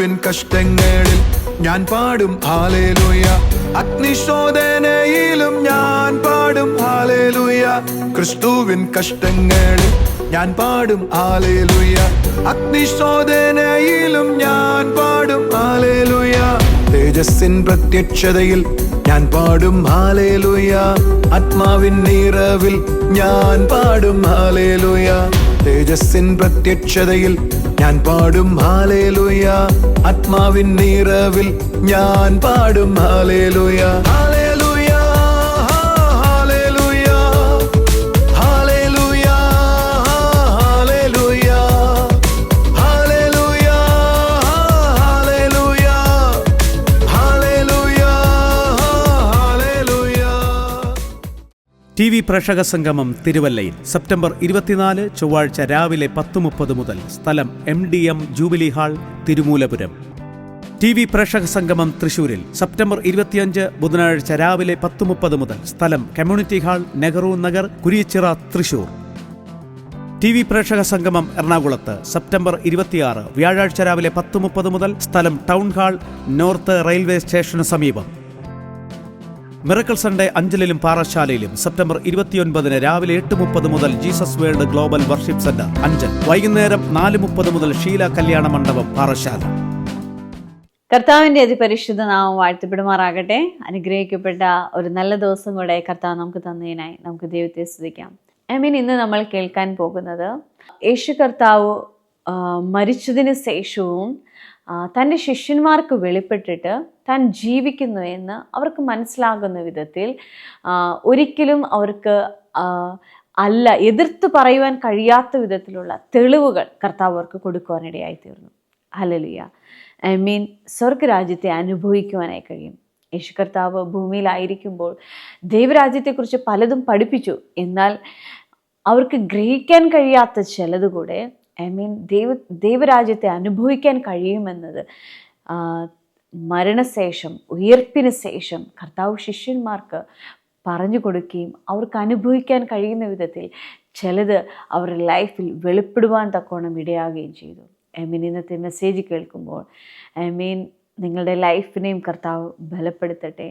ക്രിസ്തുവിൻ കഷ്ടങ്ങളിൽ ഞാൻ പാടും ഹല്ലേലൂയ. അഗ്നിശോധനയിലും ഞാൻ പാടും ഹല്ലേലൂയ. ക്രിസ്തുവിൻ കഷ്ടങ്ങളിൽ ഞാൻ പാടും ഹല്ലേലൂയ. അഗ്നിശോധനയിലും ഞാൻ പാടും ഹല്ലേലൂയ. തേജസ്സിൻ പ്രത്യക്ഷതയിൽ ഞാൻ പാടും ഹല്ലേലൂയ. ആത്മാവിൻ നിറവിൽ ഞാൻ പാടും ഹല്ലേലൂയ. തേജസ്സിൻ പ്രത്യക്ഷതയിൽ ഞാൻ പാടും ഹല്ലേലൂയ. ആത്മാവിൻ നിറവിൽ ഞാൻ പാടും hallelujah. Hallelujah, hallelujah, hallelujah, hallelujah, hallelujah, hallelujah, hallelujah, hallelujah. TV പ്രേക്ഷക സംഗമം തിരുവല്ലയിൽ സെപ്റ്റംബർ 24 ചൊവ്വാഴ്ച രാവിലെ 10:30 മുതൽ. സ്ഥലം MDM jubilee hall, Thirumoolapuram. TV പ്രേക്ഷക സംഗമം തൃശൂരിൽ സെപ്റ്റംബർ 25 ബുധനാഴ്ച രാവിലെ 10:30 മുതൽ. സ്ഥലം community hall, Nehru Nagar, Kuriachira, Thrissur. TV പ്രേക്ഷക സംഗമം എറണാകുളത്ത് സെപ്റ്റംബർ 26 വ്യാഴാഴ്ച രാവിലെ 10:30 മുതൽ. സ്ഥലം ടൗൺ ഹാൾ, നോർത്ത് റെയിൽവേ സ്റ്റേഷന് സമീപം. മിറക്കിൾ സൺഡേ അഞ്ചലിലും പാറശാലയിലും സെപ്റ്റംബർ 29 രാവിലെ 8:30 മുതൽ. Jesus world global worship centre Anchal. വൈകുന്നേരം 4:30 മുതൽ. ഷീല കല്യാണ മണ്ഡപം, പാറശാല. കർത്താവിൻ്റെ അതിപരിശുദ്ധ നാമം വാഴ്ത്തപ്പെടുമാറാകട്ടെ. അനുഗ്രഹിക്കപ്പെട്ട ഒരു നല്ല ദിവസം കൂടെ കർത്താവ് നമുക്ക് തന്നതിനായി നമുക്ക് ദൈവത്തെ സ്തുതിക്കാം. ഇന്ന് നമ്മൾ കേൾക്കാൻ പോകുന്നത് യേശു കർത്താവ് മരിച്ചതിന് ശേഷവും തൻ്റെ ശിഷ്യന്മാർക്ക് വെളിപ്പെട്ടിട്ട് താൻ ജീവിക്കുന്നു എന്ന് അവർക്ക് മനസ്സിലാകുന്ന വിധത്തിൽ ഒരിക്കലും അവർക്ക് എതിർത്ത് പറയുവാൻ കഴിയാത്ത വിധത്തിലുള്ള തെളിവുകൾ കർത്താവ് അവർക്ക് കൊടുക്കുവാനിടയായി തീർന്നു. ഹല്ലേലൂയ. സ്വർഗരാജ്യത്തെ അനുഭവിക്കുവാനായി കഴിയും. യേശു കർത്താവ് ഭൂമിയിലായിരിക്കുമ്പോൾ ദൈവരാജ്യത്തെക്കുറിച്ച് പലതും പഠിപ്പിച്ചു. എന്നാൽ അവർക്ക് ഗ്രഹിക്കാൻ കഴിയാത്ത ചിലതുകൂടെ ദൈവരാജ്യത്തെ അനുഭവിക്കാൻ കഴിയുമെന്നത് മരണശേഷം, ഉയർപ്പിന് ശേഷം കർത്താവ് ശിഷ്യന്മാർക്ക് പറഞ്ഞു കൊടുക്കുകയും അവർക്ക് അനുഭവിക്കാൻ കഴിയുന്ന വിധത്തിൽ ചിലത് അവരുടെ ലൈഫിൽ വെളിപ്പെടുവാൻ തക്കോണം ഇടയാകുകയും ചെയ്തു. ഇന്നത്തെ മെസ്സേജ് കേൾക്കുമ്പോൾ നിങ്ങളുടെ ലൈഫിനെയും കർത്താവ് ബലപ്പെടുത്തട്ടെ.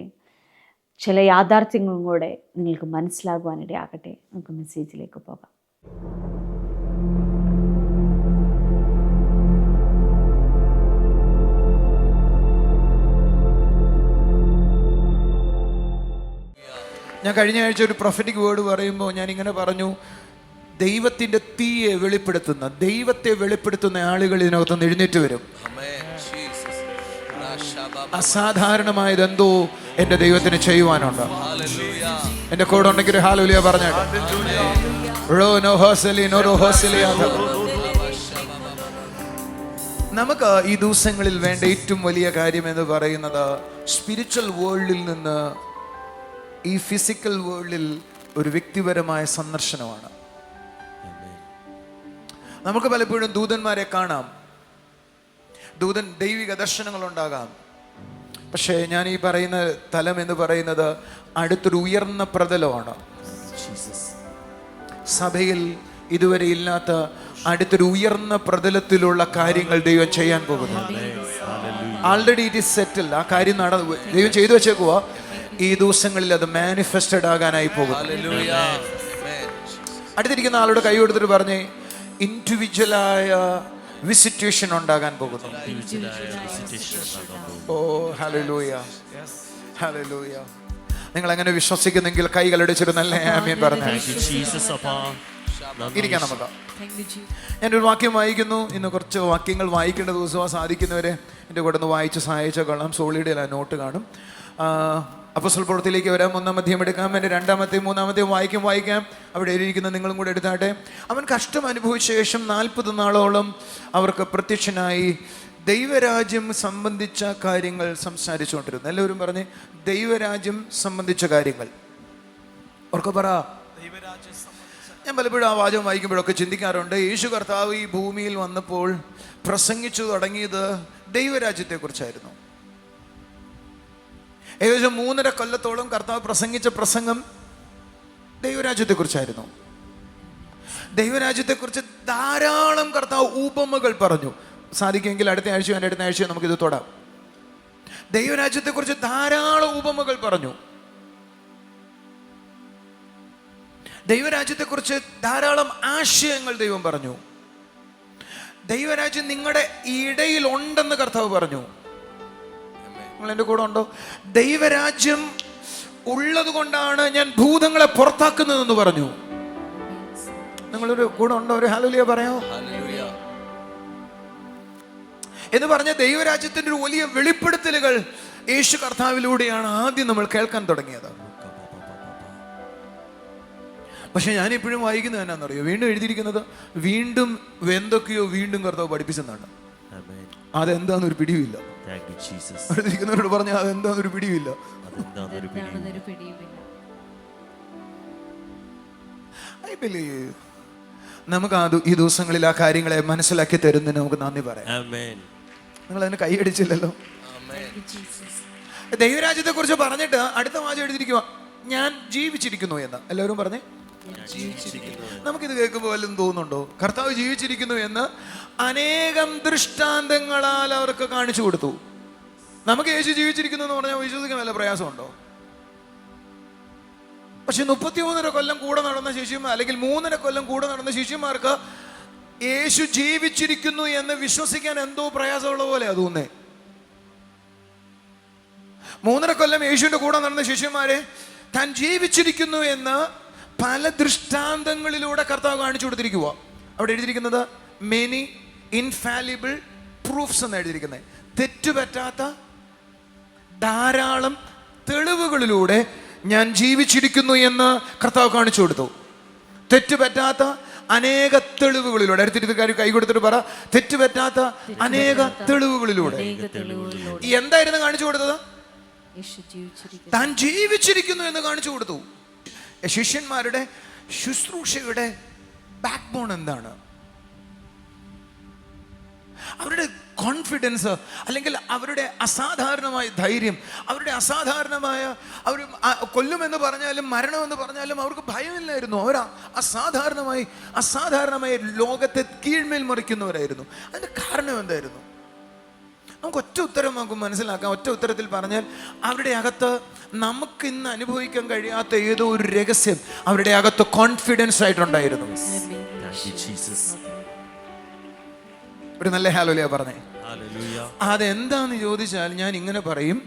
ചില യാഥാർത്ഥ്യങ്ങളും കൂടെ നിങ്ങൾക്ക് മനസ്സിലാകുവാനിടയാകട്ടെ. നമുക്ക് മെസ്സേജിലേക്ക് പോകാം. ഞാൻ കഴിഞ്ഞ ആഴ്ച ഒരു പ്രൊഫറ്റിക് വേർഡ് പറയുമ്പോൾ ഞാനിങ്ങനെ പറഞ്ഞു, ദൈവത്തിൻ്റെ തീയെ വെളിപ്പെടുത്തുന്ന, ദൈവത്തെ വെളിപ്പെടുത്തുന്ന ആളുകൾ ഇതിനകത്തുനിന്ന് എഴുന്നേറ്റ് വരും. അസാധാരണമായതെന്തോ എൻ്റെ ദൈവത്തിന് ചെയ്യുവാനുണ്ട്. എൻ്റെ കൂടെ ഉണ്ടെങ്കിൽ ഹല്ലേലൂയ പറഞ്ഞേട്ടെ. നമുക്ക് ഈ ദിവസങ്ങളിൽ വേണ്ട ഏറ്റവും വലിയ കാര്യം എന്ന് പറയുന്നത് സ്പിരിച്വൽ വേൾഡിൽ നിന്ന് ഈ ഫിസിക്കൽ വേൾഡിൽ ഒരു വ്യക്തിപരമായ സന്ദർശനമാണ്. നമുക്ക് പലപ്പോഴും ദൂതന്മാരെ കാണാം, ദൈവിക ദർശനങ്ങളുണ്ടാകാം. പക്ഷേ ഞാൻ ഈ പറയുന്ന തലം എന്ന് പറയുന്നത് അടുത്തൊരു ഉയർന്ന പ്രതലമാണ്. സഭയിൽ ഇതുവരെ ഇല്ലാത്ത അടുത്തൊരു ഉയർന്ന പ്രതലത്തിലുള്ള കാര്യങ്ങൾ ദൈവം ചെയ്യാൻ പോകുന്നു. ആൾറെഡി ഇറ്റ് ഈസ് സെറ്റിൽ. ആ കാര്യം ദൈവം ചെയ്തു വെച്ചേക്കുക. ഈ ദിവസങ്ങളിൽ അത് മാനിഫെസ്റ്റഡ് ആകാനായി പോകും. അടുത്തിരിക്കുന്ന ആളോട് കൈ കൊടുത്തിട്ട് പറഞ്ഞേ, ഇൻഡിവിജ്വലായ വിസിറ്റേഷൻ ഉണ്ടാകാൻ പോകുന്നു. ഓ ഹല്ലേലൂയ, ഹല്ലേലൂയ. നിങ്ങൾ അങ്ങനെ വിശ്വസിക്കുന്നെങ്കിൽ കൈകളടിച്ചൊരു നല്ല ആമേൻ പറഞ്ഞു ഇരിക്കാം. നമുക്ക് ഞാനൊരു വാക്യം വായിക്കുന്നു. ഇന്ന് കുറച്ച് വാക്യങ്ങൾ വായിക്കേണ്ട ദിവസമാണ്. സാധിക്കുന്നവരെ എൻ്റെ കൂടെ ഒന്ന് വായിച്ച് സഹായിച്ചാൽ കൊള്ളാം. സോളിയുടെ നോട്ട് കാണും. അപ്പോസ്തല പ്രവൃത്തിയിലേക്ക് വരാം. 1-ാം അധ്യായം എടുക്കാം. എൻ്റെ 2-ാമത്തെയും 3-ാമത്തെയും വായിക്കാം. അവിടെ എഴുതിയിരിക്കുന്ന നിങ്ങളും കൂടെ എടുത്താട്ടെ. അവൻ കഷ്ടം അനുഭവിച്ച ശേഷം 40 നാളോളം അവർക്ക് പ്രത്യക്ഷനായി ദൈവരാജ്യം സംബന്ധിച്ച കാര്യങ്ങൾ സംസാരിച്ചുകൊണ്ടിരുന്നു. എല്ലാവരും പറഞ്ഞ് ദൈവരാജ്യം സംബന്ധിച്ച കാര്യങ്ങൾ. ഓർക്കെ പറ. ഞാൻ പലപ്പോഴും ആ വാചകം വായിക്കുമ്പോഴൊക്കെ ചിന്തിക്കാറുണ്ട്, യേശു കർത്താവ് ഈ ഭൂമിയിൽ വന്നപ്പോൾ പ്രസംഗിച്ചു തുടങ്ങിയത് ദൈവരാജ്യത്തെക്കുറിച്ചായിരുന്നു. ഏകദേശം 3.5 കൊല്ലത്തോളം കർത്താവ് പ്രസംഗിച്ച പ്രസംഗം ദൈവരാജ്യത്തെക്കുറിച്ചായിരുന്നു. ദൈവരാജ്യത്തെക്കുറിച്ച് ധാരാളം കർത്താവ് ഉപമകൾ പറഞ്ഞു. സാധിക്കുമെങ്കിൽ അടുത്ത ആഴ്ചയോ എൻ്റെ അടുത്ത ആഴ്ചയോ നമുക്കിത് തൊടാം. ദൈവരാജ്യത്തെക്കുറിച്ച് ധാരാളം ഉപമകൾ പറഞ്ഞു. ദൈവരാജ്യത്തെക്കുറിച്ച് ധാരാളം ആശയങ്ങൾ ദൈവം പറഞ്ഞു. ദൈവരാജ്യം നിങ്ങളുടെ ഇടയിൽ ഉണ്ടെന്ന് കർത്താവ് പറഞ്ഞു. നിങ്ങൾ എൻ്റെ കൂടെ ഉണ്ടോ? ദൈവരാജ്യം ഉള്ളത് കൊണ്ടാണ് ഞാൻ ഭൂതങ്ങളെ പുറത്താക്കുന്നതെന്ന് പറഞ്ഞു. നിങ്ങളൊരു കൂടെ ഉണ്ടോ? ഒരു ഹല്ലേലൂയ പറയാമോ? എന്ന് പറഞ്ഞ ദൈവരാജ്യത്തിന്റെ ഒരു വലിയ വെളിപ്പെടുത്തലുകൾ യേശു കർത്താവിലൂടെയാണ് ആദ്യം നമ്മൾ കേൾക്കാൻ തുടങ്ങിയത്. പക്ഷെ ഞാനിപ്പോഴും വായിക്കുന്നത് എന്നാന്നറിയോ? വീണ്ടും എഴുതിയിരിക്കുന്നത് വീണ്ടും എന്തൊക്കെയോ വീണ്ടും കർത്താവ് പഠിപ്പിച്ചെന്നാണ്. അതെന്താന്നൊരു പിടിയുമില്ല. എഴുതിയിരിക്കുന്നവരോട് പറഞ്ഞാൽ അതെന്താന്നൊരു പിടിയുമില്ല. ഐ ബിലീവ് നമുക്ക് ഈ ദിവസങ്ങളിൽ ആ കാര്യങ്ങളെ മനസ്സിലാക്കി തരുന്നതിന് നമുക്ക് നന്ദി പറയാം. നിങ്ങൾ അതിന് കൈയടിച്ചില്ലല്ലോ. ദൈവരാജ്യത്തെ കുറിച്ച് പറഞ്ഞിട്ട് അടുത്ത വാചകം എഴുതിയിരിക്കുക, ഞാൻ ജീവിച്ചിരിക്കുന്നു എന്ന്. എല്ലാവരും പറഞ്ഞേ, നമുക്കിത് കേൾക്കുമ്പോൾ വല്ലതും തോന്നുന്നുണ്ടോ? കർത്താവ് ജീവിച്ചിരിക്കുന്നു എന്ന് അനേകം ദൃഷ്ടാന്തങ്ങളാൽ അവർക്ക് കാണിച്ചു കൊടുത്തു. നമുക്ക് യേശു ജീവിച്ചിരിക്കുന്നു എന്ന് പറഞ്ഞാൽ വിശ്വസിക്കാൻ വല്ല പ്രയാസമുണ്ടോ? പക്ഷെ 33 കൊല്ലം കൂടെ നടന്ന ശിഷ്യന്മാർ, അല്ലെങ്കിൽ 3.5 കൊല്ലം കൂടെ നടന്ന ശിഷ്യന്മാർക്ക് യേശു ജീവിച്ചിരിക്കുന്നു എന്ന് വിശ്വസിക്കാൻ എന്തോ പ്രയാസമുള്ള പോലെ തോന്നേ. 3.5 കൊല്ലം യേശുവിന്റെ കൂടെ നടന്ന ശിഷ്യന്മാരെ താൻ ജീവിച്ചിരിക്കുന്നു എന്ന് പല ദൃഷ്ടാന്തങ്ങളിലൂടെ കർത്താവ് കാണിച്ചു കൊടുത്തിരിക്കുക. അവിടെ എഴുതിയിരിക്കുന്നത് മെനി ഇൻഫാലിബിൾ പ്രൂഫ്സ് എന്ന് എഴുതിയിരിക്കുന്നത്. തെറ്റുപറ്റാത്ത ധാരാളം തെളിവുകളിലൂടെ ഞാൻ ജീവിച്ചിരിക്കുന്നു എന്ന് കർത്താവ് കാണിച്ചു കൊടുത്തു. തെറ്റുപറ്റാത്ത അനേക തെളിവുകളിലൂടെ. അടുത്തിരുത്തുകാർ കൈ കൊടുത്തിട്ട് പറ, തെറ്റുപറ്റാത്ത അനേക തെളിവുകളിലൂടെ. എന്തായിരുന്നു കാണിച്ചു കൊടുത്തത്? താൻ ജീവിച്ചിരിക്കുന്നു എന്ന് കാണിച്ചു കൊടുത്തു. ശിഷ്യന്മാരുടെ ശുശ്രൂഷയുടെ ബാക്ക് ബോൺ എന്താണ്? അവരുടെ കോൺഫിഡൻസ്, അല്ലെങ്കിൽ അവരുടെ അസാധാരണമായ ധൈര്യം, അവരുടെ അസാധാരണമായ, അവർ കൊല്ലുമെന്ന് പറഞ്ഞാലും മരണമെന്ന് പറഞ്ഞാലും അവർക്ക് ഭയമില്ലായിരുന്നു. അവർ അസാധാരണമായ ലോകത്തെ കീഴ്മേൽ മറിക്കുന്നവരായിരുന്നു. അതിന്റെ കാരണം എന്തായിരുന്നു? നമുക്ക് ഒറ്റ ഉത്തരം നമുക്ക് മനസ്സിലാക്കാം. ഒറ്റ ഉത്തരത്തിൽ പറഞ്ഞാൽ അവരുടെ അകത്ത് നമുക്ക് ഇന്ന് അനുഭവിക്കാൻ കഴിയാത്ത ഏതോ ഒരു രഹസ്യം അവരുടെ അകത്ത് കോൺഫിഡൻസ് ആയിട്ടുണ്ടായിരുന്നു. ഒരു നല്ല ഹല്ലേലൂയ പറഞ്ഞേ. അതെന്താന്ന് ചോദിച്ചാൽ ഞാൻ ഇങ്ങനെ പറയും,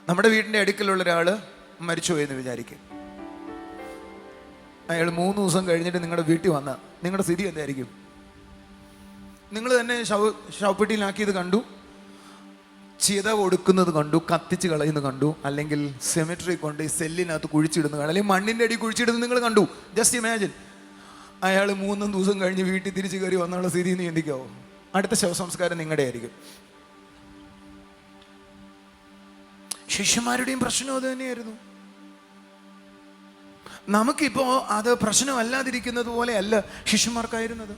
നമ്മുടെ വീടിന്റെ അടുക്കലുള്ള ഒരാള് മരിച്ചുപോയെന്ന് വിചാരിക്കും. അയാൾ 3 ദിവസം കഴിഞ്ഞിട്ട് നിങ്ങളുടെ വീട്ടിൽ വന്ന നിങ്ങളുടെ സ്ഥിതി എന്തായിരിക്കും? നിങ്ങൾ തന്നെ ശവപ്പെട്ടിയിലാക്കിയത് കണ്ടു, ചിത കൊടുക്കുന്നത് കണ്ടു, കത്തിച്ച് കളയുന്നത് കണ്ടു, അല്ലെങ്കിൽ സെമിട്രി കൊണ്ട് ഈ സെല്ലിനകത്ത് കുഴിച്ചിടുന്നത് കണ്ടു, അല്ലെങ്കിൽ മണ്ണിൻ്റെ അടി കുഴിച്ചിടുന്നത് നിങ്ങൾ കണ്ടു. Just imagine. അയാൾ 3 ദിവസം കഴിഞ്ഞ് വീട്ടിൽ തിരിച്ചു കയറി വന്നുള്ള സ്ഥിതി എന്ന് ചിന്തിക്കാവോ? അടുത്ത ശവസംസ്കാരം നിങ്ങളുടെ ആയിരിക്കും. ശിഷ്യന്മാരുടെയും പ്രശ്നം അത് തന്നെയായിരുന്നു. നമുക്കിപ്പോ അത് പ്രശ്നമല്ലാതിരിക്കുന്നത് പോലെയല്ല ശിഷ്യന്മാർക്കായിരുന്നത്.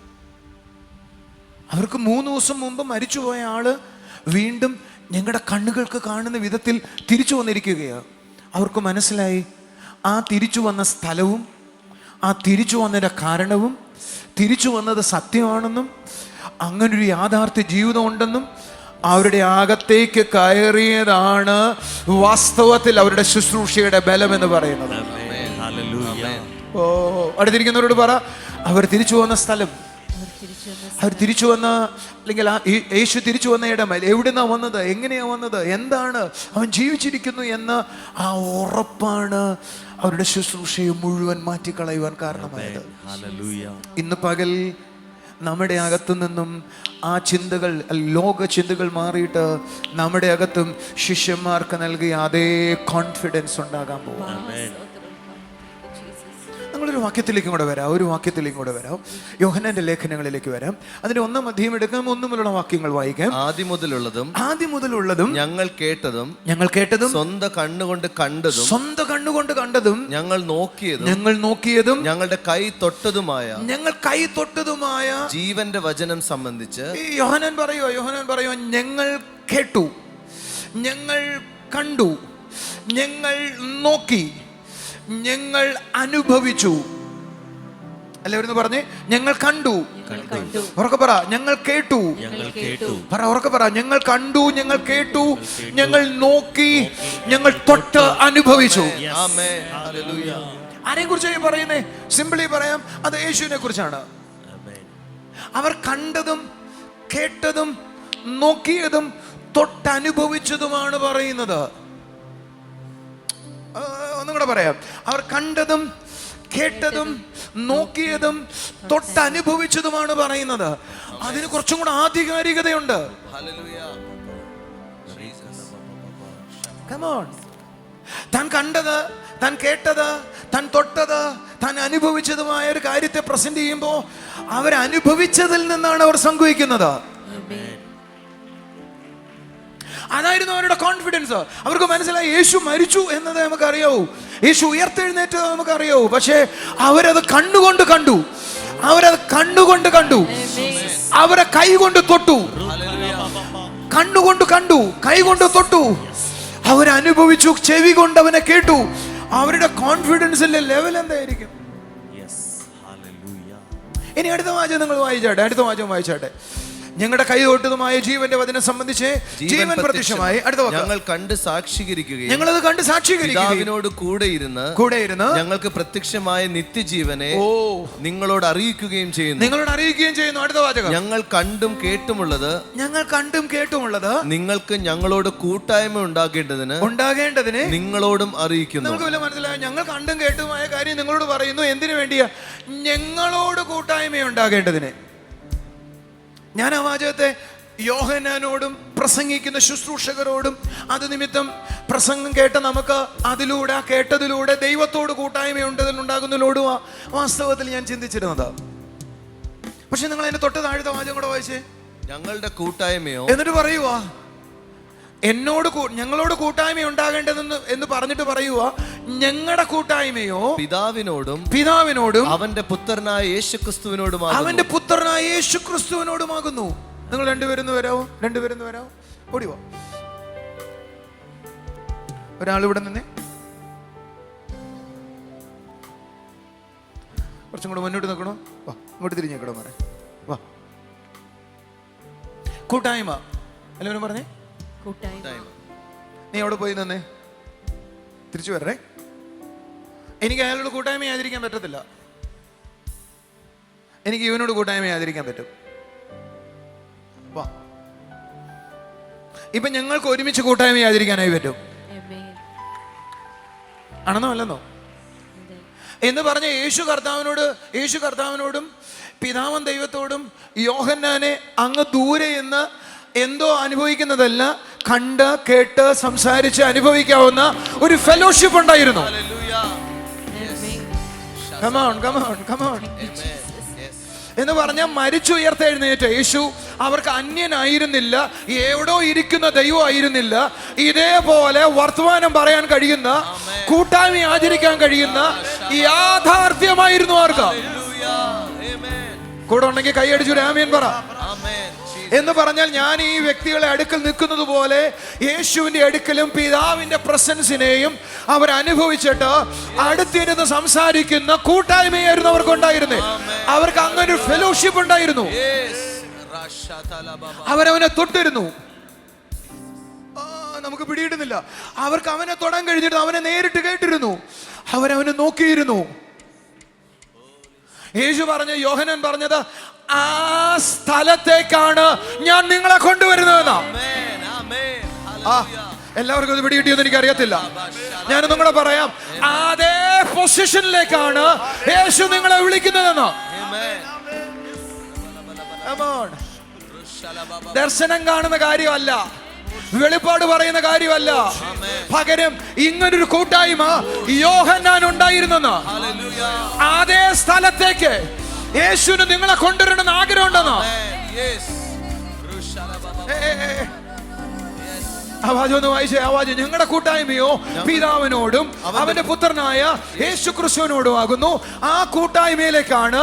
അവർക്ക് 3 ദിവസം മുമ്പ് മരിച്ചുപോയ ആള് വീണ്ടും ഞങ്ങളുടെ കണ്ണുകൾക്ക് കാണുന്ന വിധത്തിൽ തിരിച്ചു വന്നിരിക്കുകയാണ്. അവർക്ക് മനസ്സിലായി ആ തിരിച്ചു വന്ന സ്ഥലവും ആ തിരിച്ചു വന്നതിൻ്റെ കാരണവും തിരിച്ചു വന്നത് സത്യമാണെന്നും അങ്ങനൊരു യാഥാർത്ഥ്യ ജീവിതം ഉണ്ടെന്നും അവരുടെ അകത്തേക്ക് കയറിയതാണ് വാസ്തവത്തിൽ അവരുടെ ശുശ്രൂഷയുടെ ബലം എന്ന് പറയുന്നത്. ഓ, അടുത്തിരിക്കുന്നവരോട് പറ, അവർ തിരിച്ചു വന്ന സ്ഥലം, അവർ തിരിച്ചു വന്ന, അല്ലെങ്കിൽ യേശു തിരിച്ചു വന്ന ഇടം, എവിടുന്നാ വന്നത്, എങ്ങനെയാ വന്നത്, എന്താണ്, അവൻ ജീവിച്ചിരിക്കുന്നു എന്ന ആ ഉറപ്പാണ് അവരുടെ ശുശ്രൂഷയെ മുഴുവൻ മാറ്റിക്കളയുവാൻ കാരണമായത്. ഇന്ന് പകൽ നമ്മുടെ അകത്തു നിന്നും ആ ചിന്തകൾ, ലോക ചിന്തകൾ മാറിയിട്ട് നമ്മുടെ അകത്തും ശിഷ്യന്മാർക്ക് നൽകിയ അതേ കോൺഫിഡൻസ് ഉണ്ടാകാൻ പോകും. നമ്മളൊരു വാക്യത്തിലേക്കും കൂടെ വരാം, ഒരു വാക്യത്തിലേക്കും കൂടെ വരാം. യോഹന്നാന്റെ ലേഖനങ്ങളിലേക്ക് വരാം. അതിന്റെ 1-ാം അധ്യായം എടുക്കാം. 1 മുതലുള്ള വാക്യങ്ങൾ വായിക്കാം. ആദ്യം മുതലുള്ളതും ഞങ്ങൾ കേട്ടതും സ്വന്തം കണ്ണുകൊണ്ട് കണ്ടതും ഞങ്ങൾ നോക്കിയതും ഞങ്ങളുടെ കൈ തൊട്ടതുമായ ജീവന്റെ വചനം സംബന്ധിച്ച് യോഹന്നാൻ പറയുക, ഞങ്ങൾ കേട്ടു, ഞങ്ങൾ കണ്ടു, ഞങ്ങൾ നോക്കി, ഞങ്ങൾ അനുഭവിച്ചു. എല്ലാവരും പറഞ്ഞേ, ഞങ്ങൾ കണ്ടു. ഉറക്കെ പറ, ഞങ്ങൾ കേട്ടു. പറ, ഉറക്കെ പറ, ഞങ്ങൾ കണ്ടു, ഞങ്ങൾ കേട്ടു, ഞങ്ങൾ നോക്കി, ഞങ്ങൾ തൊട്ട് അനുഭവിച്ചു. ആരെ കുറിച്ചാണ് പറയുന്നേ? സിംപിളി പറയാം, അത് യേശുവിനെ കുറിച്ചാണ്. അവർ കണ്ടതും കേട്ടതും നോക്കിയതും തൊട്ടനുഭവിച്ചതുമാണ് പറയുന്നത്. ഒന്നും കൂടെ പറയാം, അവർ കണ്ടതും കേട്ടതും നോക്കിയതും തൊട്ടനുഭവിച്ചതുമാണ് പറയുന്നത്. അതിന് കുറച്ചും കൂടെ ആധികാരികതയുണ്ട്. Come on. താൻ കണ്ടത്, താൻ കേട്ടത്, താൻ തൊട്ടത്, താൻ അനുഭവിച്ചതുമായ ഒരു കാര്യത്തെ പ്രസന്റ് ചെയ്യുമ്പോൾ അവരനുഭവിച്ചതിൽ നിന്നാണ് അവർ സംഭവിക്കുന്നത്. അതായിരുന്നു അവരുടെ കോൺഫിഡൻസ്. അവർക്ക് മനസ്സിലായി യേശു മരിച്ചു എന്നത് നമുക്കറിയാവൂ, യേശു ഉയർത്തെഴുന്നേറ്റത് നമുക്കറിയാവൂ. പക്ഷേ അവരത് കണ്ണുകൊണ്ട് കണ്ടു, അവരത് കണ്ണുകൊണ്ട് കണ്ടു, അവരെ കൈകൊണ്ട് തൊട്ടു. കണ്ണുകൊണ്ട് കണ്ടു, കൈകൊണ്ട് തൊട്ടു, അവരനുഭവിച്ചു, ചെവി കൊണ്ട് അവനെ കേട്ടു. അവരുടെ കോൺഫിഡൻസിന്റെ ലെവൽ എന്തായിരിക്കും? ഇനി അടുത്ത വാചകം നിങ്ങൾ വായിച്ചാട്ടെ, അടുത്ത വാചകം വായിച്ചാട്ടെ. ഞങ്ങളുടെ കൈ തൊട്ടതുമായ ജീവന്റെ വചനം സംബന്ധിച്ച് ജീവൻ പ്രത്യക്ഷമായി. അടുത്ത വാക്ക്, ഞങ്ങൾ കണ്ട് സാക്ഷീകരിക്കുകയും ഞങ്ങളത് കണ്ട് സാക്ഷീകരിക്കുകയും പിതാവിനോട് കൂടെ ഇരുന്ന് ഞങ്ങൾക്ക് പ്രത്യക്ഷമായ നിത്യജീവനെ നിങ്ങളോട് അറിയിക്കുകയും ചെയ്യുന്നു. നിങ്ങളോട് അറിയിക്കുകയും ചെയ്യുന്നു. അടുത്ത വാചകം, ഞങ്ങൾ കണ്ടും കേട്ടുമുള്ളത് നിങ്ങൾക്ക് ഞങ്ങളോട് കൂട്ടായ്മ ഉണ്ടാകേണ്ടതിന് നിങ്ങളോടും അറിയിക്കുന്നു. നിങ്ങൾക്ക് വല്ല മനസ്സിലായോ? ഞങ്ങൾ കണ്ടും കേട്ടുമായ കാര്യം നിങ്ങളോട് പറയുന്നു. എന്തിനു വേണ്ടിയാ? ഞങ്ങളോട് കൂട്ടായ്മ ഉണ്ടാകേണ്ടതിന്. ഞാൻ ആ വാചകത്തെ യോഹന്നാനോടും പ്രസംഗിക്കുന്ന ശുശ്രൂഷകരോടും അത് നിമിത്തം പ്രസംഗം കേട്ട നമുക്ക് അതിലൂടെ, ആ കേട്ടതിലൂടെ ദൈവത്തോട് കൂട്ടായ്മയുണ്ടാകുന്നതിലൂടെ വാസ്തവത്തിൽ ഞാൻ ചിന്തിച്ചിരുന്നത്. പക്ഷെ നിങ്ങൾ അതിന്റെ തൊട്ട് താഴത്തെ വാചകം കൂടെ വായിച്ചേ. ഞങ്ങളുടെ കൂട്ടായ്മയോ, എന്നിട്ട് പറയുവാ, ഞങ്ങളോട് കൂട്ടായ്മ ഉണ്ടാകേണ്ടതെന്ന് എന്ന് പറഞ്ഞിട്ട് പറയുക, ഞങ്ങളുടെ കൂട്ടായ്മയോ പിതാവിനോടും അവന്റെ പുത്രനായ യേശുക്രിസ്തുവിനോടുമാകുന്നു. നിങ്ങൾ രണ്ടുപേരും വരാവോ? ഓടിവോ. ഒരാളിവിടെ നിന്നേ, കുറച്ചും കൂടെ മുന്നോട്ട് നിൽക്കണോ? വാ, ഇങ്ങോട്ട് തിരിഞ്ഞേക്കണോ മോനെ, വാ. കൂട്ടായ്മ എല്ലാവരും പറഞ്ഞേ. നീ അവിടെ പോയി നിന്നേ, തിരിച്ചു വരേ. എനിക്ക് അയാളോട് കൂട്ടായ്മ ആചരിക്കാൻ പറ്റത്തില്ല, എനിക്ക് ഇവനോട് കൂട്ടായ്മ ആചരിക്കാൻ പറ്റും. വാ, ഇപ്പൊ ഞങ്ങൾക്ക് ഒരുമിച്ച് കൂട്ടായ്മ ആചരിക്കാനായി പറ്റും. ആണെന്നോ അല്ലെന്നോ എന്ന് പറഞ്ഞ യേശു കർത്താവിനോടും പിതാവൻ ദൈവത്തോടും യോഹന്നാനെ അങ്ങ് ദൂരെ എന്ന് എന്തോ അനുഭവിക്കുന്നതല്ല, കണ്ട് കേട്ട് സംസാരിച്ച് അനുഭവിക്കാവുന്ന ഒരു ഫെലോഷിപ്പ് ഉണ്ടായിരുന്നു. എന്ന് പറഞ്ഞാൽ മരിച്ചുയർത്തെഴുന്നേറ്റ യേശു അവർക്ക് അന്യനായിരുന്നില്ല, എവിടോ ഇരിക്കുന്ന ദൈവമായിരുന്നില്ല. ഇതേപോലെ വർത്തമാനം പറയാൻ കഴിയുന്ന, കൂട്ടായ്മ ആചരിക്കാൻ കഴിയുന്ന യാഥാർത്ഥ്യമായിരുന്നു അവർക്ക്. കൂടെ ഉണ്ടെങ്കിൽ കൈയടിച്ചു ആമേൻ പറ. എന്ന് പറഞ്ഞാൽ ഞാൻ ഈ വ്യക്തികളെ അടുക്കൽ നിൽക്കുന്നത് പോലെ യേശുവിന്റെ അടുക്കലും പിതാവിന്റെ പ്രസൻസിനെയും അവർ അനുഭവിച്ചിട്ട് അടുത്തിരുന്ന് സംസാരിക്കുന്ന കൂട്ടായ്മയായിരുന്നു അവർക്കുണ്ടായിരുന്നത്. അവർക്ക് അങ്ങനെ ഒരു ഫെലോഷിപ്പ് ഉണ്ടായിരുന്നു. അവരവനെ തൊട്ടിരുന്നു. നമുക്ക് പിടിയിടുന്നില്ല. അവർക്ക് അവനെ തൊടാൻ കഴിഞ്ഞിട്ട് അവനെ നേരിട്ട് കേട്ടിരുന്നു, അവരവനെ നോക്കിയിരുന്നു. യേശു പറഞ്ഞ, യോഹന്നാൻ പറഞ്ഞത്, ആ സ്ഥലത്തേക്കാണ് ഞാൻ നിങ്ങളെ കൊണ്ടുവരുന്നതെന്നാ. എല്ലാവർക്കും ഇത് പിടികിട്ടിയെന്ന് എനിക്ക് അറിയത്തില്ല. ഞാൻ നിങ്ങളെ പറയാം, അതേ പൊസിഷനിലേക്കാണ് യേശു നിങ്ങളെ വിളിക്കുന്നതെന്ന്. ദർശനം കാണുന്ന കാര്യമല്ല, വെളിപ്പാട് പറയുന്ന കാര്യമല്ല, പകരം ഇങ്ങനൊരു കൂട്ടായ്മ യോഹന്നാൻ ഉണ്ടായിരുന്നെന്ന്. അതേ സ്ഥലത്തേക്ക് യേശുവിന് നിങ്ങളെ കൊണ്ടുവരണമെന്ന് ആഗ്രഹമുണ്ടെന്ന്. ആവാജ് ഒന്ന് വായിച്ചേ. ആവാജ്, ഞങ്ങളുടെ കൂട്ടായ്മയോ പിതാവിനോടും അവന്റെ പുത്രനായ യേശുക്രിസ്തുവിനോടും ആകുന്നു. ആ കൂട്ടായ്മയിലേക്കാണ്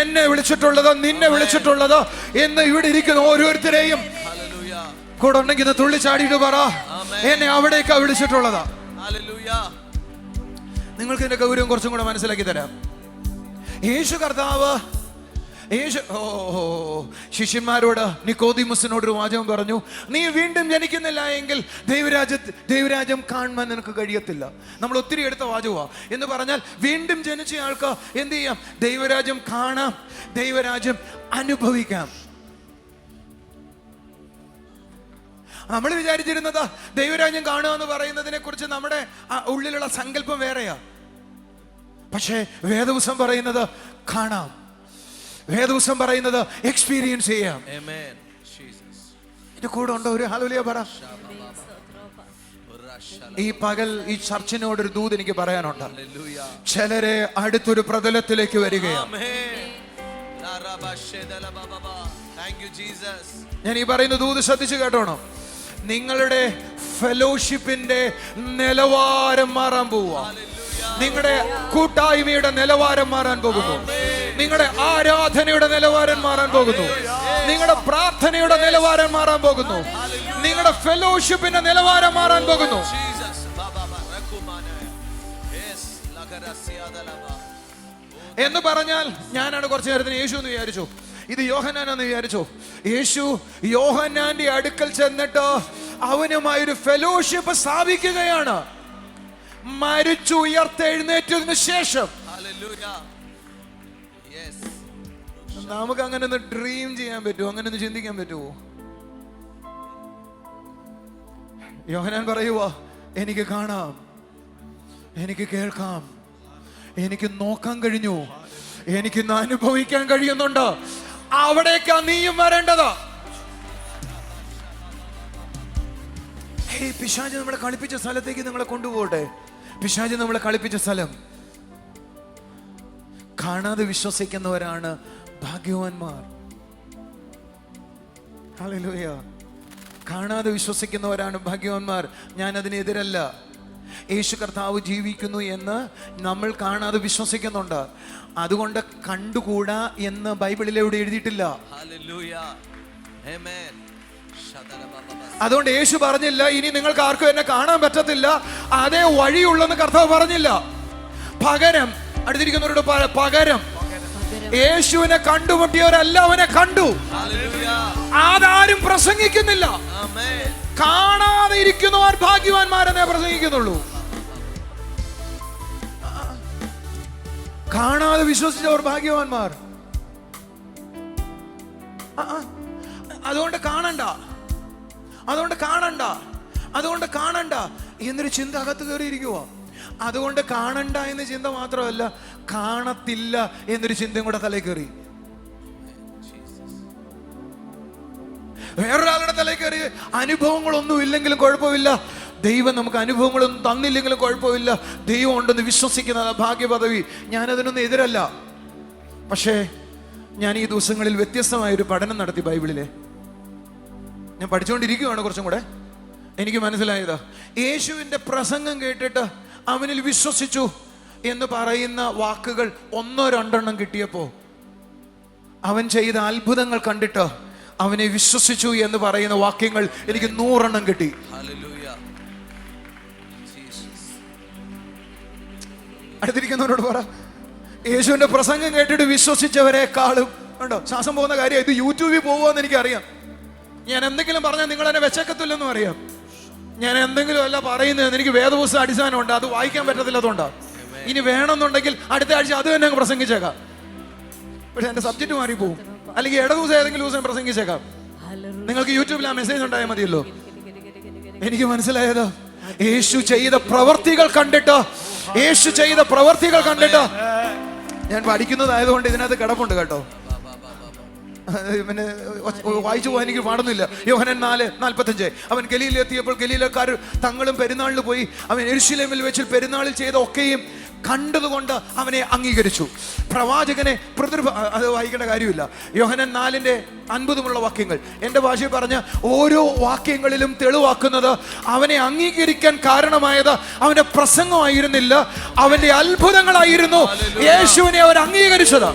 എന്നെ വിളിച്ചിട്ടുള്ളത്, നിന്നെ വിളിച്ചിട്ടുള്ളത് എന്ന് ഇവിടെ ഇരിക്കുന്ന ഓരോരുത്തരെയും കൂടെ ഉണ്ടെങ്കിൽ തുള്ളിച്ചാടിയിട്ട് പറ, എന്നെ അവിടേക്കാ വിളിച്ചിട്ടുള്ളത്. നിങ്ങൾക്ക് ഇതിന്റെ ഗൗരവം കുറച്ചും കൂടെ മനസ്സിലാക്കി തരാം. യേശു കർത്താവ് ശിഷ്യന്മാരോട് നിക്കോദിമസിനോട് ഒരു വാചകം പറഞ്ഞു, നീ വീണ്ടും ജനിക്കുന്നില്ല എങ്കിൽ ദൈവരാജ്യം കാണാൻ നിനക്ക് കഴിയത്തില്ല. നമ്മൾ ഒത്തിരി എടുത്ത വാചകമാ. എന്ന് പറഞ്ഞാൽ വീണ്ടും ജനിച്ച ആൾക്ക് എന്ത് ചെയ്യാം? ദൈവരാജ്യം കാണാം, ദൈവരാജ്യം അനുഭവിക്കാം. നമ്മൾ വിചാരിച്ചിരുന്നത് ദൈവരാജ്യം കാണുക എന്ന് പറയുന്നതിനെ കുറിച്ച് നമ്മുടെ ഉള്ളിലുള്ള സങ്കല്പം വേറെയാ. പക്ഷേ വേദപുസ്തകം പറയുന്നത് കാണാം, വേദപുസ്തകം പറയുന്നത് എക്സ്പീരിയൻസ് ചെയ്യാം. എന്റെ കൂടെ ഉണ്ടോ? ഒരു ഹല്ലേലൂയ പറ. ഈ പകൽ ഈ ചർച്ചിനോടൊരു ദൂത് എനിക്ക് പറയാനുണ്ട്. ചിലരെ അടുത്തൊരു പ്രതലത്തിലേക്ക് വരികയാണ്. ഞാൻ ഈ പറയുന്ന ദൂത് ശ്രദ്ധിച്ചു കേട്ടോണം. നിങ്ങളുടെ ഫെലോഷിപ്പിന്റെ നിലവാരം മാറാൻ പോവുക. നിങ്ങളുടെ കൂട്ടായ്മയുടെ നിലവാരം മാറാൻ പോകുന്നു. നിങ്ങളുടെ ആരാധനയുടെ നിലവാരം മാറാൻ പോകുന്നു. നിങ്ങളുടെ പ്രാർത്ഥനയുടെ നിലവാരം മാറാൻ പോകുന്നു. നിങ്ങളുടെ ഫെലോഷിപ്പിന്റെ നിലവാരം മാറാൻ പോകുന്നു. എന്ന് പറഞ്ഞാൽ ഞാനാണ് കുറച്ചു നേരത്തിന് യേശു എന്ന് വിചാരിച്ചു, ഇത് യോഹന്നാനെന്ന് വിചാരിച്ചു. യേശു യോഹന്നാന്റെ അടുക്കൽ ചെന്നിട്ട് അവനുമായൊരു ഫെലോഷിപ്പ് സ്ഥാപിക്കുകയാണ്. മരിച്ചു ഉയർത്തെഴുന്നേറ്റതിനു ശേഷം നമുക്ക് അങ്ങനെ ഒന്ന് ഡ്രീം ചെയ്യാൻ പറ്റുമോ? അങ്ങനെ ഒന്ന് ചിന്തിക്കാൻ പറ്റുമോ? യോഹന്നാൻ പറയുവാ, എനിക്ക് കാണാം, എനിക്ക് കേൾക്കാം, എനിക്ക് നോക്കാൻ കഴിഞ്ഞു, എനിക്കിന്ന് അനുഭവിക്കാൻ കഴിയുന്നുണ്ട്. അവിടേക്കാ നീയും വരേണ്ടത്. പിശാച് നമ്മളെ കളിപ്പിച്ച സ്ഥലത്തേക്ക് നിങ്ങളെ കൊണ്ടുപോകട്ടെ. പിശാച് നമ്മളെ കളിപ്പിച്ച സ്ഥലം. കാണാതെ വിശ്വസിക്കുന്നവരാണ് ഭാഗ്യവാന്മാർ. ഹല്ലേലൂയ. കാണാതെ വിശ്വസിക്കുന്നവരാണ് ഭാഗ്യവാന്മാർ. ഞാൻ അതിനെതിരല്ല. യേശു കർത്താവ് ജീവിക്കുന്നു എന്ന് നമ്മൾ കാണാതെ വിശ്വസിക്കുന്നുണ്ട്. അതുകൊണ്ട് കണ്ടുകൂടാ എന്ന് ബൈബിളിൽ എവിടെ എഴുതിയിട്ടില്ല. അതുകൊണ്ട് യേശു പറഞ്ഞില്ല ഇനി നിങ്ങൾക്ക് ആർക്കും എന്നെ കാണാൻ പറ്റത്തില്ല, അതേ വഴിയുള്ളെന്ന് കർത്താവ് പറഞ്ഞില്ല. പകരം അടുത്തിരിക്കുന്നവരോട് പകരം യേശുവിനെ കണ്ടുമുട്ടിയവരല്ല അവനെ കണ്ടു. അതാരും പ്രസംഗിക്കുന്നില്ല. കാണാതെ ഇരിക്കുന്നവർ ഭാഗ്യവാന്മാരെന്നേ പ്രസംഗിക്കുന്നുള്ളൂ. കാണാതെ വിശ്വസിച്ചവർ ഭാഗ്യവാന്മാർ. അതുകൊണ്ട് കാണണ്ട, അതുകൊണ്ട് കാണണ്ട, അതുകൊണ്ട് കാണണ്ട എന്നൊരു ചിന്ത അകത്ത് കയറിയിരിക്കുക. അതുകൊണ്ട് കാണണ്ട എന്ന ചിന്ത മാത്രമല്ല, കാണത്തില്ല എന്നൊരു ചിന്തയും കൂടെ തലയിൽ കയറി. വേറൊരാളുടെ തലയിൽ കയറി. അനുഭവങ്ങളൊന്നും ഇല്ലെങ്കിലും കുഴപ്പമില്ല, ദൈവം നമുക്ക് അനുഭവങ്ങളൊന്നും തന്നില്ലെങ്കിലും കുഴപ്പമില്ല, ദൈവം ഉണ്ടെന്ന് വിശ്വസിക്കുന്ന ഭാഗ്യപദവി. ഞാനതിനൊന്നും എതിരല്ല. പക്ഷേ ഞാൻ ഈ ദിവസങ്ങളിൽ വ്യത്യസ്തമായൊരു പഠനം നടത്തി. ബൈബിളിലെ ഞാൻ പഠിച്ചുകൊണ്ടിരിക്കുകയാണ്. കുറച്ചും കൂടെ എനിക്ക് മനസ്സിലായത്, യേശുവിൻ്റെ പ്രസംഗം കേട്ടിട്ട് അവനിൽ വിശ്വസിച്ചു എന്ന് പറയുന്ന വാക്കുകൾ 1-2 കിട്ടിയപ്പോൾ അവൻ ചെയ്ത അത്ഭുതങ്ങൾ കണ്ടിട്ട് അവനെ വിശ്വസിച്ചു എന്ന് പറയുന്ന വാക്യങ്ങൾ എനിക്ക് 100 കിട്ടി. അടുത്തിരിക്കുന്നവരോട് പറ, യേശുവിന്റെ പ്രസംഗം കേട്ടിട്ട് വിശ്വസിച്ചവരെക്കാളും ഉണ്ടോ? ശ്വാസം പോകുന്ന കാര്യം. ഇത് യൂട്യൂബിൽ പോകുമെന്ന് എനിക്കറിയാം. ഞാൻ എന്തെങ്കിലും പറഞ്ഞാൽ നിങ്ങൾ എന്നെ വെച്ചേക്കത്തില്ലെന്നും അറിയാം. ഞാൻ എന്തെങ്കിലും അല്ല പറയുന്നത്. എനിക്ക് വേദപുസ്തക അടിസ്ഥാനമുണ്ട്, അത് വായിക്കാൻ പറ്റത്തില്ലാത്തതുകൊണ്ടാണ്. ഇനി വേണമെന്നുണ്ടെങ്കിൽ അടുത്ത ആഴ്ച അത് തന്നെ പ്രസംഗിച്ചേക്കാം. പക്ഷെ എന്റെ സബ്ജക്റ്റ് മാറിപ്പോവും. അല്ലെങ്കിൽ ദിവസം ഏതെങ്കിലും ദിവസം പ്രസംഗിച്ചേക്കാം. നിങ്ങൾക്ക് യൂട്യൂബിൽ ആ മെസ്സേജ് ഉണ്ടായാൽ മതിയല്ലോ. എനിക്ക് മനസ്സിലായത്, യേശു ചെയ്ത പ്രവർത്തികൾ കണ്ടിട്ട്, യേശു ചെയ്ത പ്രവർത്തികൾ കണ്ടിട്ട് ഞാൻ പഠിക്കുന്നതായതുകൊണ്ട് ഇതിനകത്ത് കിടപ്പുണ്ട് കേട്ടോ. പിന്നെ വായിച്ചു പോകാൻ എനിക്ക് പാടുന്നില്ല. യോഹന്നാൻ 4:45. അവൻ ഗലീലയിലെത്തിയപ്പോൾ ഗലീലക്കാർ തങ്ങളും പെരുന്നാളിന് പോയി. അവൻ യെരൂശലേമിൽ വെച്ച് പെരുന്നാളിൽ ചെയ്ത ഒക്കെയും കണ്ടതുകൊണ്ട് അവനെ അംഗീകരിച്ചു. പ്രവാചകനെ അത് വായിക്കേണ്ട കാര്യമില്ല. യോഹന്നാൻ 4:50 വാക്യങ്ങൾ എൻ്റെ ഭാഷയിൽ പറഞ്ഞ ഓരോ വാക്യങ്ങളിലും തെളിവാക്കുന്നത് അവനെ അംഗീകരിക്കാൻ കാരണമായത് അവന്റെ പ്രസംഗമായിരുന്നില്ല, അവന്റെ അത്ഭുതങ്ങളായിരുന്നു യേശുവിനെ അവർ അംഗീകരിച്ചത്.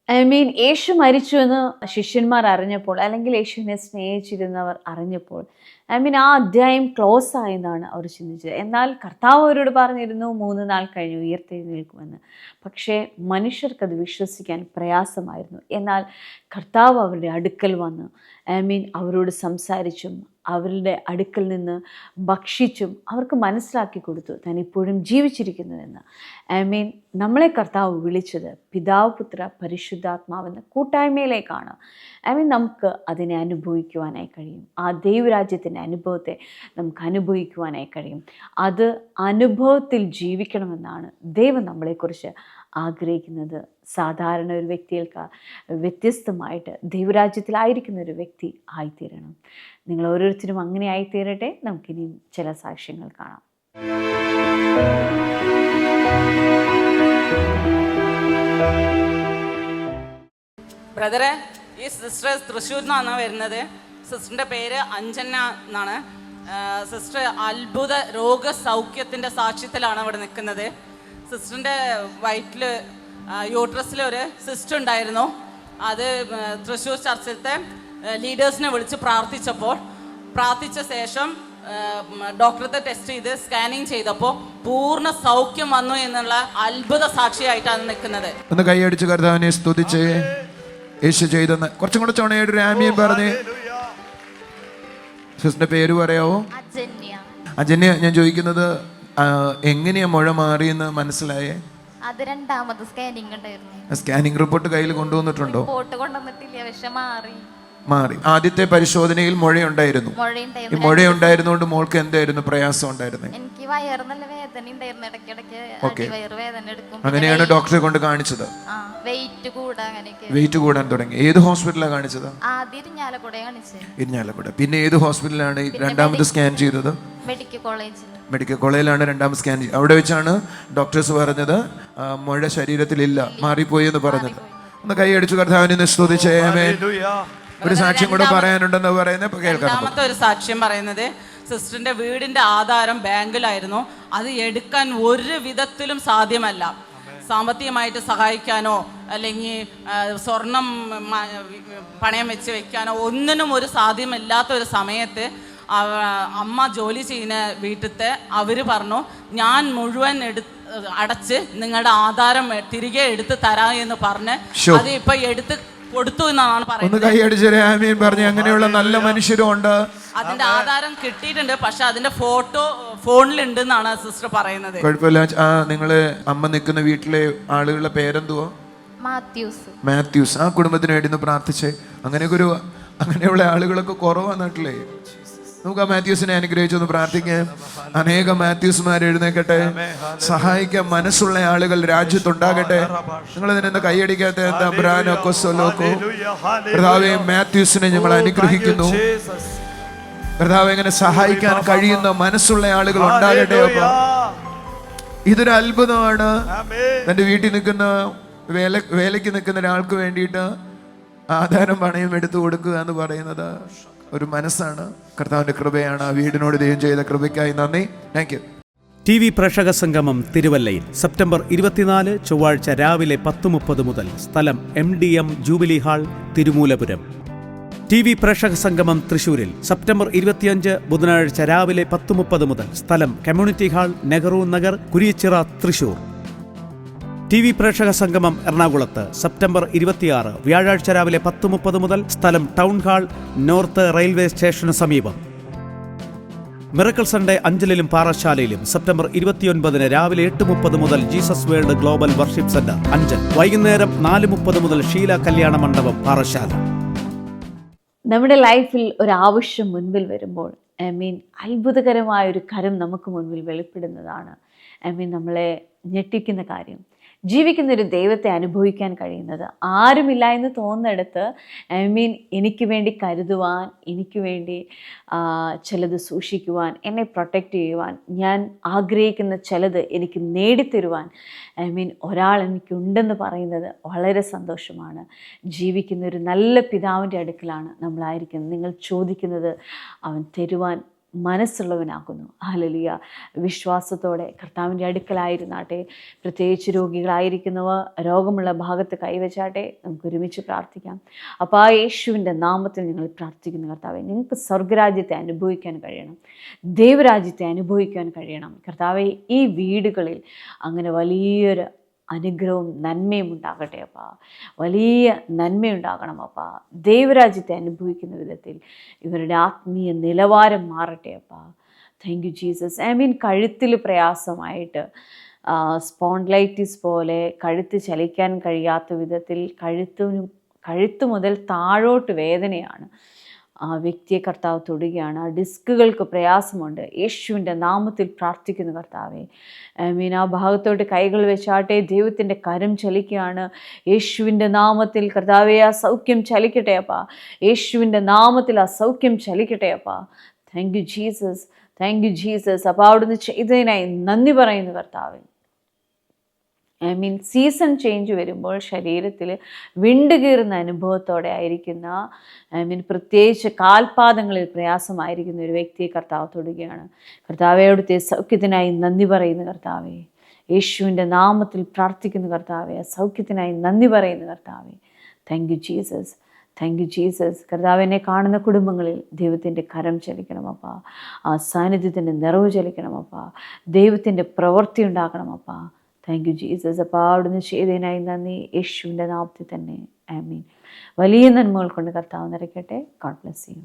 യേശു മരിച്ചു എന്ന് ശിഷ്യന്മാർ അറിഞ്ഞപ്പോൾ, അല്ലെങ്കിൽ യേശുവിനെ സ്നേഹിച്ചിരുന്നവർ അറിഞ്ഞപ്പോൾ, ആ അധ്യായം ക്ലോസ് ആയെന്നാണ് അവർ ചിന്തിച്ചത്. എന്നാൽ കർത്താവ് അവരോട് പറഞ്ഞിരുന്നു 3 നാൾ കഴിഞ്ഞ് ഉയർത്തെഴുന്നേൽക്കുമെന്ന്. പക്ഷേ മനുഷ്യർക്കത് വിശ്വസിക്കാൻ പ്രയാസമായിരുന്നു. എന്നാൽ കർത്താവ് അവരുടെ അടുക്കൽ വന്ന് അവരോട് സംസാരിച്ചും അവരുടെ അടുക്കൽ നിന്ന് ഭക്ഷിച്ചും അവർക്ക് മനസ്സിലാക്കി കൊടുത്തു താൻ ഇപ്പോഴും ജീവിച്ചിരിക്കുന്നുവെന്ന്. നമ്മളെ കർത്താവ് വിളിച്ചത് പിതാവ്, പുത്ര, പരിശുദ്ധാത്മാവെന്ന കൂട്ടായ്മയിലേക്കാണ്. നമുക്ക് അതിനെ അനുഭവിക്കുവാനായി കഴിയും. ആ ദൈവരാജ്യത്തിൻ്റെ അനുഭവത്തെ നമുക്ക് അനുഭവിക്കുവാനായി കഴിയും. അത് അനുഭവത്തിൽ ജീവിക്കണമെന്നാണ് ദൈവം നമ്മളെക്കുറിച്ച് ആഗ്രഹിക്കുന്നത്. സാധാരണ ഒരു വ്യക്തിയേക്കാൾ വ്യത്യസ്തമായിട്ട് ദൈവരാജ്യത്തിലായിരിക്കുന്ന ഒരു വ്യക്തി ആയിത്തീരണം. നിങ്ങൾ ഓരോരുത്തരും അങ്ങനെ ആയിത്തീരട്ടെ. നമുക്കിനിയും ചില സാക്ഷ്യങ്ങൾ കാണാം. ബ്രദറെ, ഈ സിസ്റ്റർ തൃശ്ശൂരിൽ നിന്നാണ് വരുന്നത്. സിസ്റ്ററിൻ്റെ പേര് അഞ്ജന എന്നാണ്. സിസ്റ്റർ അത്ഭുത രോഗസൗഖ്യത്തിൻ്റെ സാക്ഷ്യത്തിലാണ് ഇവിടെ നിൽക്കുന്നത്. സിസ്റ്ററിൻ്റെ വയറ്റിൽ യൂട്രസിൽ ഒരു സിസ്റ്റർ ഉണ്ടായിരുന്നു. അത് തൃശ്ശൂർ ചർച്ചിലത്തെ ലീഡേഴ്സിനെ വിളിച്ച് പ്രാർത്ഥിച്ച ശേഷം ഡോക്ടറത്തെ ടെസ്റ്റ് ചെയ്ത് സ്കാനിങ് ചെയ്തപ്പോൾ പൂർണ്ണ സൗഖ്യം വന്നു എന്നുള്ള അത്ഭുത സാക്ഷിയായിട്ടാണ് നിൽക്കുന്നത്. ഒന്ന് കൈയടിച്ച് കർത്താവിനെ സ്തുതിച്ച് യേശു ചെയ്തെന്ന് കുറച്ചും കൂടെ ചോണയായിട്ട് ഒരു ആമിയും പറഞ്ഞ്. സിസ്റ്ററിന്റെ പേര് പറയാവോ? അജന്യ. ഞാൻ ചോദിക്കുന്നത് എങ്ങനെയാ മുഴ മാറിയെന്ന് മനസ്സിലായേ? അത് 2ാമത് സ്കാനിങ് ഉണ്ടായിരുന്നു. സ്കാനിങ് റിപ്പോർട്ട് കയ്യിൽ കൊണ്ടുവന്നിട്ടുണ്ടോ? റിപ്പോർട്ട് കൊണ്ടുവന്നിട്ടില്ല, പക്ഷെ മാറി. ആദ്യത്തെ പരിശോധനയിൽ മുഴയുണ്ടായിരുന്നു. ഈ മുഴയുണ്ടായിരുന്നോണ്ട് മോൾക്ക് എന്തായിരുന്നു പ്രയാസം ഉണ്ടായിരുന്നത്? എനിക്ക് വയറ് നല്ല വേദന ഉണ്ടായിരുന്നു, ഇടയ്ക്കിടയ്ക്ക് വയറ് വേദന എടുക്കും. അങ്ങനെയാണ് ഡോക്ടറെ കൊണ്ട് കാണിച്ചത്. വെയിറ്റ് കൂടാൻ തുടങ്ങി. ഏത് ഹോസ്പിറ്റലാണ് കാണിച്ചത്? ആദ്യം ഇരിഞ്ഞാലക്കുട. പിന്നെ ഏത് ഹോസ്പിറ്റലാണ് രണ്ടാമത് സ്കാൻ ചെയ്തത്? മെഡിക്കൽ കോളേജിലാണ് രണ്ടാമത് സ്കാൻ ചെയ്തത്. അവിടെ വെച്ചാണ് ഡോക്ടേഴ്സ് പറഞ്ഞത് മുഴ ശരീരത്തിലില്ല, മാറിപ്പോയി എന്ന് പറഞ്ഞത്. ഒന്ന് കൈയടിച്ചു കർത്താവിനെ സ്തുതിച്ചേ. ഒരു സാക്ഷ്യം കൂടെ പറയാനുണ്ടെന്ന് പറയുന്നത് കേൾക്കാം. രണ്ടാമത്തെ ഒരു സാക്ഷ്യം പറയുന്നത്, സിസ്റ്ററിന്റെ വീടിന്റെ ആധാരം ബാങ്കിലായിരുന്നു. അത് എടുക്കാൻ ഒരു വിധത്തിലും സാധ്യമല്ല. സാമ്പത്തികമായിട്ട് സഹായിക്കാനോ അല്ലെങ്കിൽ സ്വർണം പണയം വെച്ച് വെക്കാനോ ഒന്നിനും ഒരു സാധ്യമല്ലാത്ത ഒരു സമയത്ത് അമ്മ ജോലി ചെയ്യുന്ന വീട്ടിലത്തെ അവർ പറഞ്ഞു, ഞാൻ മുഴുവൻ അടച്ച് നിങ്ങളുടെ ആധാരം തിരികെ എടുത്ത് തരാം എന്ന് പറഞ്ഞ് അത് ഇപ്പൊ എടുത്ത് കൊടുത്തു എന്നാണ് പറയുന്നത്. അങ്ങനെയുള്ള നല്ല മനുഷ്യരും ഉണ്ട്. അതിന്റെ ആധാരം കിട്ടിയിട്ടുണ്ട്, പക്ഷെ അതിന്റെ ഫോട്ടോ ഫോണിലുണ്ട് എന്നാണ് സിസ്റ്റർ പറയുന്നത്. കുഴപ്പമില്ല. നിങ്ങള് അമ്മ നിൽക്കുന്ന വീട്ടിലെ ആളുകളുടെ പേരെന്തുവാ? മാത്യൂസ്. ആ കുടുംബത്തിന് വേണ്ടി ഒന്ന് പ്രാർത്ഥിച്ചേ. അങ്ങനെയുള്ള ആളുകളൊക്കെ കുറവാ നാട്ടിലെ. നമുക്ക് ആ മാത്യൂസിനെ അനുഗ്രഹിച്ചൊന്ന് പ്രാർത്ഥിക്കാം. അനേകം മാത്യൂസ്മാർ എഴുന്നേക്കട്ടെ. സഹായിക്കാൻ മനസ്സുള്ള ആളുകൾ രാജ്യത്തുണ്ടാകട്ടെ. നിങ്ങൾ ഇതിനെന്താ കൈയടിക്കാത്ത? കർത്താവേ, മാത്യൂസിനെ ഞങ്ങൾ അനുഗ്രഹിക്കുന്നു. കർത്താവേ, ഇങ്ങനെ സഹായിക്കാൻ കഴിയുന്ന മനസ്സുള്ള ആളുകൾ ഉണ്ടാകട്ടെ. അപ്പൊ ഇതൊരു അത്ഭുതമാണ്. തന്റെ വീട്ടിൽ നിൽക്കുന്ന വേലയ്ക്ക് നിൽക്കുന്ന ഒരാൾക്ക് വേണ്ടിയിട്ട് ആധാരം പണയം എടുത്തു കൊടുക്കുക എന്ന് പറയുന്നത് ഒരു മനസ്സാണ്. കർത്താവിന്റെ കൃപയാണ്. ആ വീടിനോട് ദൈവം ചെയ്ത കൃപയ്ക്കായി നന്ദി. Thank you. TV പ്രേക്ഷക സംഗമം തിരുവല്ലയിൽ സെപ്റ്റംബർ 24 ചൊവ്വാഴ്ച രാവിലെ 10:30 മുതൽ. സ്ഥലം MDM jubilee hall, Thirumoolapuram. TV പ്രേക്ഷക സംഗമം തൃശൂരിൽ സെപ്റ്റംബർ 25 ബുധനാഴ്ച രാവിലെ 10:30 മുതൽ. സ്ഥലം community hall, Nehru Nagar, Kuriachira, Thrissur. TV പ്രേക്ഷക സംഗമം എറണാകുളത്ത് സെപ്റ്റംബർ 26 വ്യാഴാഴ്ച രാവിലെ 10:30 മുതൽ. സ്ഥലം ടൗൺ ഹാൾ, നോർത്ത് റെയിൽവേ സ്റ്റേഷന് സമീപം. മിറക്കിൾ സൺഡേ അഞ്ചലിലും പാറശാലയിലും സെപ്റ്റംബർ 29 രാവിലെ 8:30 മുതൽ. Jesus world global worship centre, Anchal. വൈകുന്നേരം 4:30 മുതൽ. ഷീല കല്യാണ മണ്ഡപം, പാറശാല. നമ്മുടെ ലൈഫിൽ ഒരു ആവശ്യം മുൻപിൽ വരുമ്പോൾ അത്ഭുതകരമായ ഒരു കരം നമുക്ക് മുൻപിൽ വെളിപ്പെടുന്നതാണ്. നമ്മളെ ഞെട്ടിക്കുന്ന കാര്യം, ജീവിക്കുന്ന ഒരു ദൈവത്തെ അനുഭവിക്കാൻ കഴിയുന്നത്. ആരുമില്ല എന്ന് തോന്നുന്നിടത്ത് എനിക്ക് വേണ്ടി കരുതുവാൻ, എനിക്ക് വേണ്ടി ചിലത് സൂക്ഷിക്കുവാൻ, എന്നെ പ്രൊട്ടക്റ്റ് ചെയ്യുവാൻ, ഞാൻ ആഗ്രഹിക്കുന്ന ചിലത് എനിക്ക് നേടിത്തരുവാൻ ഒരാൾ എനിക്കുണ്ടെന്ന് പറയുന്നത് വളരെ സന്തോഷമാണ്. ജീവിക്കുന്ന ഒരു നല്ല പിതാവിൻ്റെ അടുക്കലാണ് നമ്മളായിരിക്കുന്നത്. നിങ്ങൾ ചോദിക്കുന്നത് അവൻ തരുവാൻ മനസ്സുള്ളവനാക്കുന്നു. ഹല്ലേലൂയ. വിശ്വാസത്തോടെ കർത്താവിൻ്റെ അടുക്കലായിരുന്നാട്ടെ. പ്രത്യേകിച്ച് രോഗികളായിരിക്കുന്നവർ രോഗമുള്ള ഭാഗത്ത് കൈവച്ചാട്ടെ. നമുക്ക് ഒരുമിച്ച് പ്രാർത്ഥിക്കാം. അപ്പോൾ ആ യേശുവിൻ്റെ നാമത്തിൽ ഞങ്ങൾ പ്രാർത്ഥിക്കുന്നു കർത്താവെ, നിങ്ങൾക്ക് സ്വർഗരാജ്യത്തെ അനുഭവിക്കാൻ കഴിയണം, ദൈവരാജ്യത്തെ അനുഭവിക്കാൻ കഴിയണം കർത്താവെ. ഈ വീടുകളിൽ അങ്ങനെ വലിയൊരു അനുഗ്രഹവും നന്മയും ഉണ്ടാകട്ടെ അപ്പാ. വലിയ നന്മയുണ്ടാകണം അപ്പാ. ദൈവരാജ്യത്തെ അനുഭവിക്കുന്ന വിധത്തിൽ ഇവരുടെ ആത്മീയ നിലവാരം മാറട്ടെ അപ്പാ. Thank you Jesus. കഴുത്തിൽ പ്രയാസമായിട്ട് സ്പോൺലൈറ്റിസ് പോലെ കഴുത്ത് ചലിക്കാൻ കഴിയാത്ത വിധത്തിൽ കഴുത്ത് മുതൽ താഴോട്ട് വേദനയാണ്. ആ വ്യക്തിയെ കർത്താവ് തൊടുകയാണ്. ആ ഡിസ്കുകൾക്ക് പ്രയാസമുണ്ട്. യേശുവിൻ്റെ നാമത്തിൽ പ്രാർത്ഥിക്കുന്നു കർത്താവെ. ആ ഭാഗത്തോട്ട് കൈകൾ വെച്ചാട്ടെ. ദൈവത്തിൻ്റെ കരം ചലിക്കുകയാണ്. യേശുവിൻ്റെ നാമത്തിൽ കർത്താവെ ആ സൗഖ്യം ചലിക്കട്ടെ അപ്പാ. യേശുവിൻ്റെ നാമത്തിൽ ആ സൗഖ്യം ചലിക്കട്ടെ അപ്പാ. Thank you Jesus, thank you Jesus. അപ്പോൾ അവിടുന്ന് ചെയ്തതിനായി നന്ദി പറയുന്നു കർത്താവെ. സീസൺ ചേഞ്ച് വരുമ്പോൾ ശരീരത്തിൽ വിണ്ടുകീറുന്ന അനുഭവത്തോടെ ആയിരിക്കുന്ന പ്രത്യേകിച്ച് കാൽപാദങ്ങളിൽ പ്രയാസമായിരിക്കുന്ന ഒരു വ്യക്തിയെ കർത്താവ് തൊടുകയാണ്. കർത്താവെ അവിടുത്തെ സൗഖ്യത്തിനായി നന്ദി പറയുന്നു കർത്താവെ. യേശുവിൻ്റെ നാമത്തിൽ പ്രാർത്ഥിക്കുന്നു കർത്താവെ. സൗഖ്യത്തിനായി നന്ദി പറയുന്നു കർത്താവെ. Thank you Jesus, thank you Jesus. കർത്താവിനെ കാണുന്ന കുടുംബങ്ങളിൽ ദൈവത്തിൻ്റെ കരം ചലിക്കണമപ്പാ. ആ സാന്നിധ്യത്തിൻ്റെ നിറവ് ചലിക്കണമപ്പാ. ദൈവത്തിൻ്റെ പ്രവൃത്തി ഉണ്ടാക്കണമപ്പാ. Thank you Jesus. അപ്പോൾ അവിടുന്ന് ചെയ്തതിനായി നന്ദി, യേശുവിൻ്റെ നാമത്തിൽ തന്നെ. ആമീൻ. വലിയ നന്മകൾ കൊണ്ട് കർത്താവ് നിറയ്ക്കട്ടെ. God bless you.